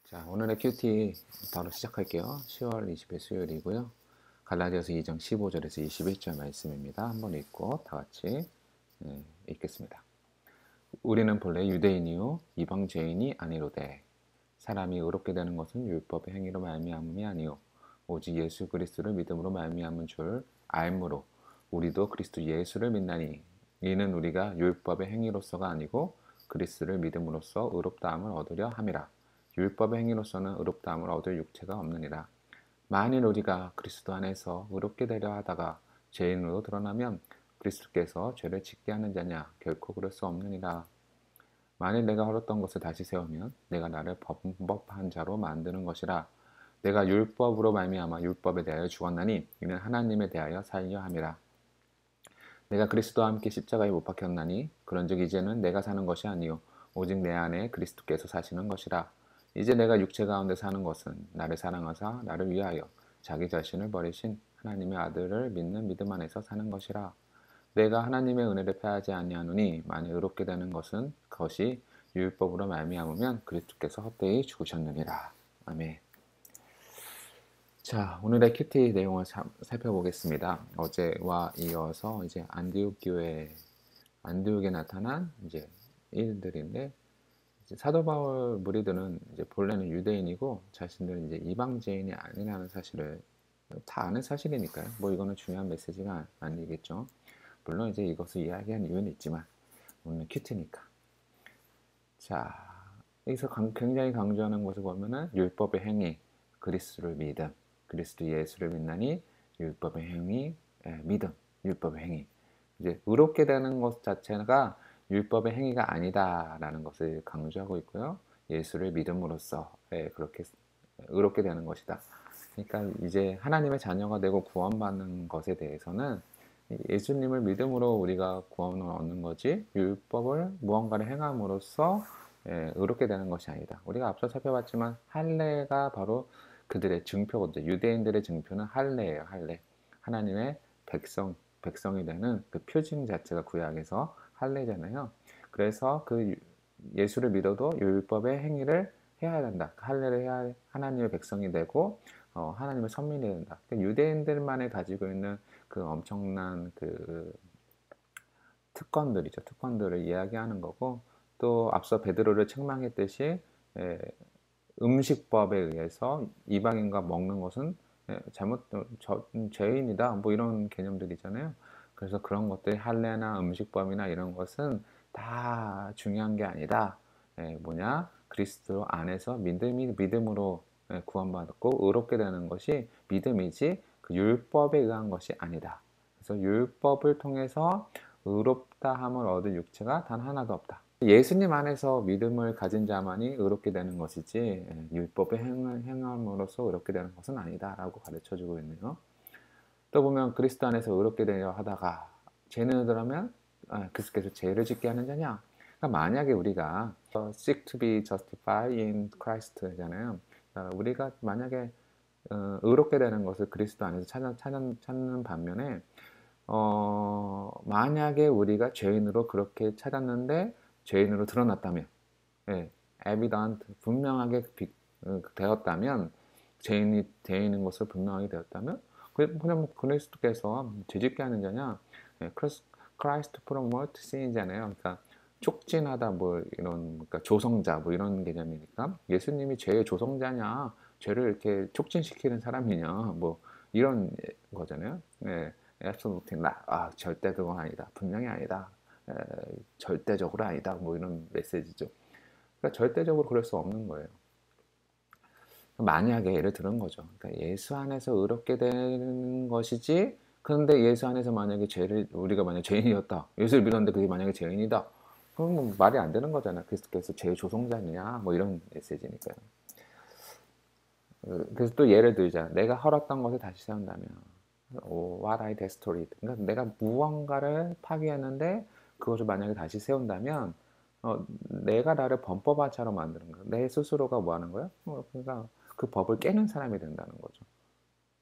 자, 오늘의 큐티 바로 시작할게요. 10월 20일 수요일이고요. 갈라디아서 2장 15절에서 21절 말씀입니다. 한번 읽고 다 같이 읽겠습니다. 우리는 본래 유대인이요 이방 죄인이 아니로되 사람이 의롭게 되는 것은 율법의 행위로 말미암음이 아니요 오직 예수 그리스도를 믿음으로 말미암은 줄 알므로 우리도 그리스도 예수를 믿나니 이는 우리가 율법의 행위로서가 아니고 그리스도를 믿음으로써 의롭다함을 얻으려 함이라. 율법의 행위로서는 의롭다함을 얻을 육체가 없느니라. 만일 우리가 그리스도 안에서 의롭게 되려 하다가 죄인으로 드러나면 그리스도께서 죄를 짓게 하는 자냐? 결코 그럴 수 없느니라. 만일 내가 헐었던 것을 다시 세우면 내가 나를 범법한 자로 만드는 것이라. 내가 율법으로 말미암아 율법에 대하여 죽었나니 이는 하나님에 대하여 살려 함이라. 내가 그리스도와 함께 십자가에 못 박혔나니 그런즉 이제는 내가 사는 것이 아니요 오직 내 안에 그리스도께서 사시는 것이라. 이제 내가 육체 가운데 사는 것은 나를 사랑하사 나를 위하여 자기 자신을 버리신 하나님의 아들을 믿는 믿음 안에서 사는 것이라. 내가 하나님의 은혜를 패하지 아니하노니 만일 의롭게 되는 것은 그것이 율법으로 말미암으면 그리스도께서 헛되이 죽으셨느니라. 아멘. 자, 오늘의 큐티 내용을 살펴보겠습니다. 어제와 이어서 이제 안디옥에 나타난 이제 일들인데, 이제 사도 바울 무리들은 이제 본래는 유대인이고 자신들은 이제 이방제인이 아니라는 사실을 다 아는 사실이니까요. 뭐 이거는 중요한 메시지가 아니겠죠. 물론 이제 이것을 이야기한 이유는 있지만 오늘 큐티니까. 자, 여기서 굉장히 강조하는 것을 보면은 율법의 행위, 그리스도를 믿음, 그리스도 예수를 믿나니 율법의 행위, 믿음, 율법의 행위. 이제 의롭게 되는 것 자체가 율법의 행위가 아니다라는 것을 강조하고 있고요. 예수를 믿음으로써 그렇게 의롭게 되는 것이다. 그러니까 이제 하나님의 자녀가 되고 구원받는 것에 대해서는 예수님을 믿음으로 우리가 구원을 얻는 거지 율법을 무언가를 행함으로써 의롭게 되는 것이 아니다. 우리가 앞서 살펴봤지만 할례가 바로 그들의 증표거든요. 유대인들의 증표는 할례예요. 할례. 하나님의 백성이 되는 그 표징 자체가 구약에서 할례잖아요. 그래서 그 예수를 믿어도 율법의 행위를 해야 된다. 할례를 해야 하나님의 백성이 되고 하나님의 선민이 된다. 그러니까 유대인들만이 가지고 있는 그 엄청난 그 특권들이죠. 특권들을 이야기하는 거고, 또 앞서 베드로를 책망했듯이 음식법에 의해서 이방인과 먹는 것은 죄인이다. 뭐 이런 개념들이잖아요. 그래서 그런 것들이 할례나 음식법이나 이런 것은 다 중요한 게 아니다. 뭐냐? 그리스도 안에서 믿음으로 구원받고 의롭게 되는 것이 믿음이지 그 율법에 의한 것이 아니다. 그래서 율법을 통해서 의롭다함을 얻을 육체가 단 하나도 없다. 예수님 안에서 믿음을 가진 자만이 의롭게 되는 것이지 율법의 행함으로써 의롭게 되는 것은 아니다라고 가르쳐주고 있네요. 또 보면 그리스도 안에서 의롭게 되려 하다가 죄는 들어면 그리스도께서 죄를 짓게 하는 자냐? 그러니까 만약에 우리가 seek to be justified in Christ잖아요. 우리가 만약에 의롭게 되는 것을 그리스도 안에서 찾는 반면에 만약에 우리가 죄인으로 그렇게 찾았는데 죄인으로 드러났다면, evident, 분명하게 되었다면, 죄인이 되는 것을 분명하게 되었다면, 그냥 그리스도께서 죄짓게 하는 자냐? Christ promote sin이잖아요. 그러니까 촉진하다 뭐 이런, 그러니까 조성자 뭐 이런 개념이니까 예수님이 죄의 조성자냐? 죄를 이렇게 촉진시키는 사람이냐? 뭐 이런 거잖아요. absolutely not. 절대 그건 아니다. 분명히 아니다. 절대적으로 아니다. 뭐 이런 메시지죠. 그러니까 절대적으로 그럴 수 없는 거예요. 만약에 예를 들은 거죠. 그러니까 예수 안에서 의롭게 되는 것이지. 그런데 예수 안에서 만약에 우리가 만약 죄인이었다. 예수를 믿었는데 그게 만약에 죄인이다. 그럼 뭐 말이 안 되는 거잖아. 그리스도께서 죄의 조성자냐? 뭐 이런 메시지니까요. 그래서 또 예를 들자. 내가 헐었던 것을 다시 세운다면. what I destroyed. 그러니까 내가 무언가를 파괴했는데 그것을 만약에 다시 세운다면 내가 나를 범법아처럼 만드는 거야. 내 스스로가 뭐 하는 거야? 그러니까 그 법을 깨는 사람이 된다는 거죠.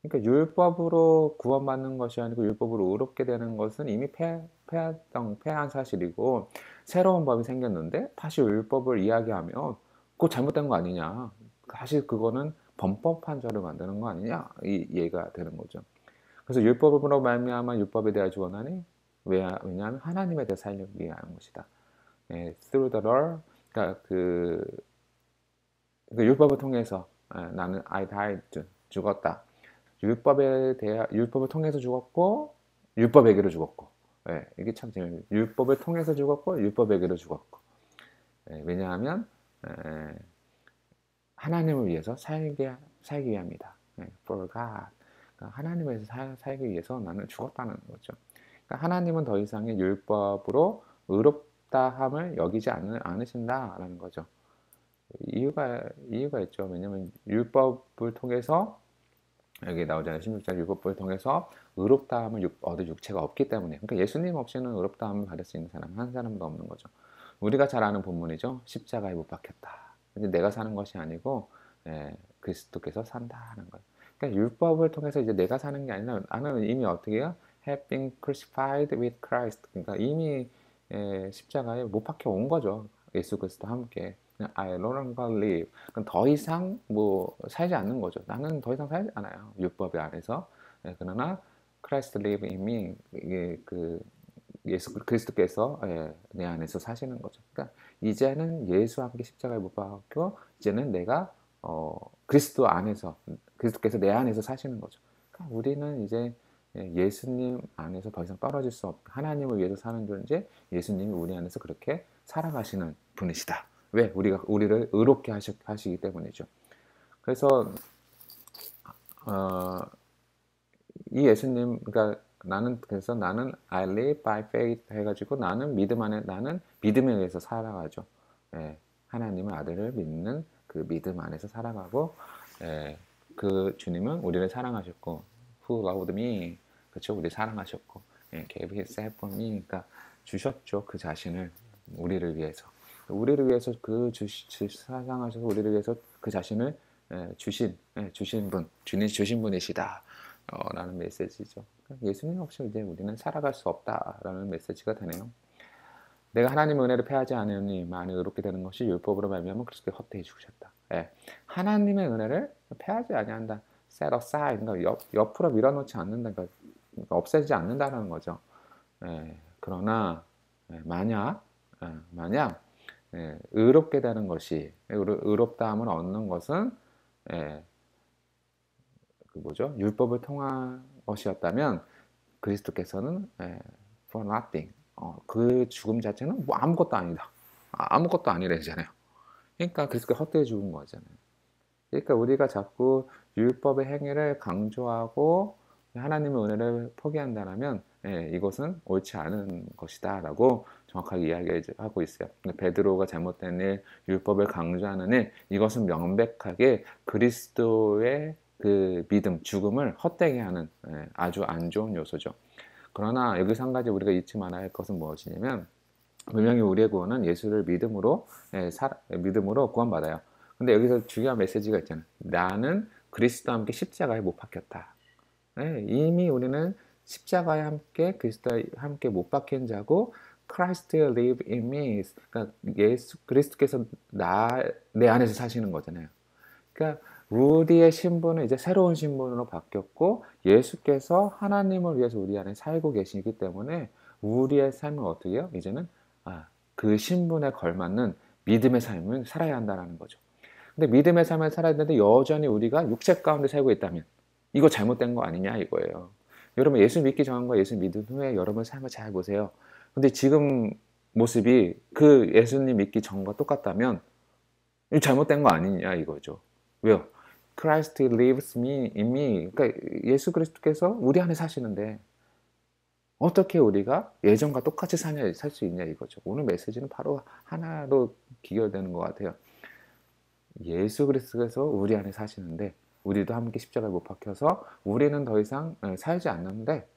그러니까 율법으로 구원받는 것이 아니고 율법으로 의롭게 되는 것은 이미 패한 사실이고 새로운 법이 생겼는데 다시 율법을 이야기하면 그거 잘못된 거 아니냐. 사실 그거는 범법한 자를 만드는 거 아니냐 이 이해가 되는 거죠. 그래서 율법으로 말미암아 율법에 대하여 주어나니 왜냐하면 하나님에 대해 살기 위해 하는 것이다. 예, through the law, 그러니까 그 율법을 통해서 나는 I died 죽었다. 율법을 통해서 죽었고 율법에게로 죽었고 예, 이게 참 재밌어요. 율법을 통해서 죽었고 율법에게로 죽었고 예, 왜냐하면 예, 하나님을 위해서 살기 위함이다. 예, for God. 그러니까 하나님을 위해서 살기 위해서 나는 죽었다는 거죠. 그러니까 하나님은 더 이상의 율법으로 의롭다함을 여기지 않으신다라는 거죠. 이유가 있죠. 왜냐하면 율법을 통해서 여기 나오잖아요. 16절 율법을 통해서 의롭다함을 얻을 육체가 없기 때문에. 그러니까 예수님 없이는 의롭다함을 받을 수 있는 사람 한 사람도 없는 거죠. 우리가 잘 아는 본문이죠. 십자가에 못 박혔다. 근데 내가 사는 것이 아니고 그리스도께서 산다는 거예요. 그러니까 율법을 통해서 이제 내가 사는 게 아니라 나는 이미 어떻게 해요? Have been crucified with Christ. 그러니까 이미 십자가에 못 박혀 온 거죠. 예수 그리스도와 함께. I no longer live. 그럼 더 이상 뭐 살지 않는 거죠. 나는 더 이상 살지 않아요. 율법 안에서. 그러나 Christ live in me. 이게 그 예수 그리스도께서 내 안에서 사시는 거죠. 그러니까 이제는 예수와 함께 십자가에 못 박혀 이제는 내가 그리스도 안에서 그리스도께서 내 안에서 사시는 거죠. 그러니까 우리는 이제 예수님 안에서 더 이상 떨어질 수 없고 하나님을 위해서 사는 존재, 예수님이 우리 안에서 그렇게 살아가시는 분이시다. 왜? 우리를 의롭게 하시기 때문이죠. 그래서 이 예수님, 그러니까 그래서 나는 I live by faith 해가지고 나는 믿음에 의해서 살아가죠. 하나님의 아들을 믿는 그 믿음 안에서 살아가고, 그 주님은 우리를 사랑하셨고, who loved me, 그렇죠? 우리 사랑하셨고, gave himself for me, 그러니까 주셨죠. 그 자신을 우리를 위해서 사랑하셔서 우리를 위해서 그 자신을 주신 분, 주님 주신 분이시다. 라는 메시지죠. 예수님 없이 이제 우리는 살아갈 수 없다라는 메시지가 되네요. 내가 하나님의 은혜를 패하지 않으니 많이 의롭게 되는 것이 율법으로 말미암아 그리스도께 헛되이 죽으셨다. 하나님의 은혜를 패하지 아니한다. set aside, 그러니까 옆으로 밀어놓지 않는다. 그러니까 없애지 않는다는 거죠. 그러나 만약 의롭게 되는 것이 의롭다함을 얻는 것은 율법을 통한 것이었다면 그리스도께서는 for nothing, 그 죽음 자체는 뭐 아무것도 아니다. 아무것도 아니래잖아요. 그러니까 그리스도가 헛되이 죽은 거잖아요. 그러니까 우리가 자꾸 율법의 행위를 강조하고 하나님의 은혜를 포기한다면 이것은 옳지 않은 것이다 라고 정확하게 이야기하고 있어요. 베드로가 잘못된 일, 율법을 강조하는 일, 이것은 명백하게 그리스도의 그 믿음, 죽음을 헛되게 하는 아주 안 좋은 요소죠. 그러나 여기서 한 가지 우리가 잊지 말아야 할 것은 무엇이냐면 분명히 우리의 구원은 예수를 믿음으로 구원받아요. 근데 여기서 중요한 메시지가 있잖아요. 나는 그리스도와 함께 십자가에 못 박혔다. 이미 우리는 십자가에 함께 그리스도와 함께 못 박힌 자고 Christ live in me. 그러니까 그리스도께서 내 안에서 사시는 거잖아요. 그러니까 우리의 신분은 이제 새로운 신분으로 바뀌었고 예수께서 하나님을 위해서 우리 안에 살고 계시기 때문에 우리의 삶은 어떻게 해요? 이제는 그 신분에 걸맞는 믿음의 삶을 살아야 한다는 거죠. 근데 믿음의 삶을 살아야 되는데 여전히 우리가 육체 가운데 살고 있다면 이거 잘못된 거 아니냐 이거예요. 여러분 예수 믿기 전과 예수 믿은 후에 여러분 삶을 잘 보세요. 근데 지금 모습이 그 예수님 믿기 전과 똑같다면 이거 잘못된 거 아니냐 이거죠. 왜요? Christ lives in me. 그러니까 예수 그리스도께서 우리 안에 사시는데 어떻게 우리가 예전과 똑같이 살 수 있냐 이거죠. 오늘 메시지는 바로 하나로 기결되는 것 같아요. 예수 그리스도께서 우리 안에 사시는데 우리도 함께 십자가에 못 박혀서 우리는 더 이상 살지 않는데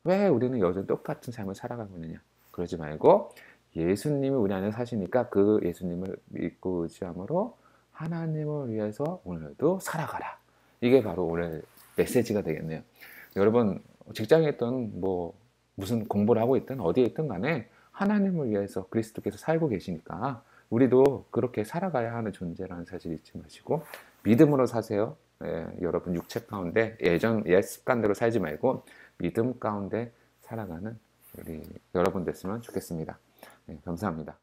왜 우리는 여전히 똑같은 삶을 살아가고 있느냐. 그러지 말고 예수님이 우리 안에 사시니까 그 예수님을 믿고 의지함으로 하나님을 위해서 오늘도 살아가라. 이게 바로 오늘 메시지가 되겠네요. 여러분 직장에 있든 뭐 무슨 공부를 하고 있든 어디에 있든 간에 하나님을 위해서 그리스도께서 살고 계시니까 우리도 그렇게 살아가야 하는 존재라는 사실 잊지 마시고 믿음으로 사세요. 여러분 육체 가운데 옛 습관대로 살지 말고 믿음 가운데 살아가는 우리 여러분 됐으면 좋겠습니다. 감사합니다.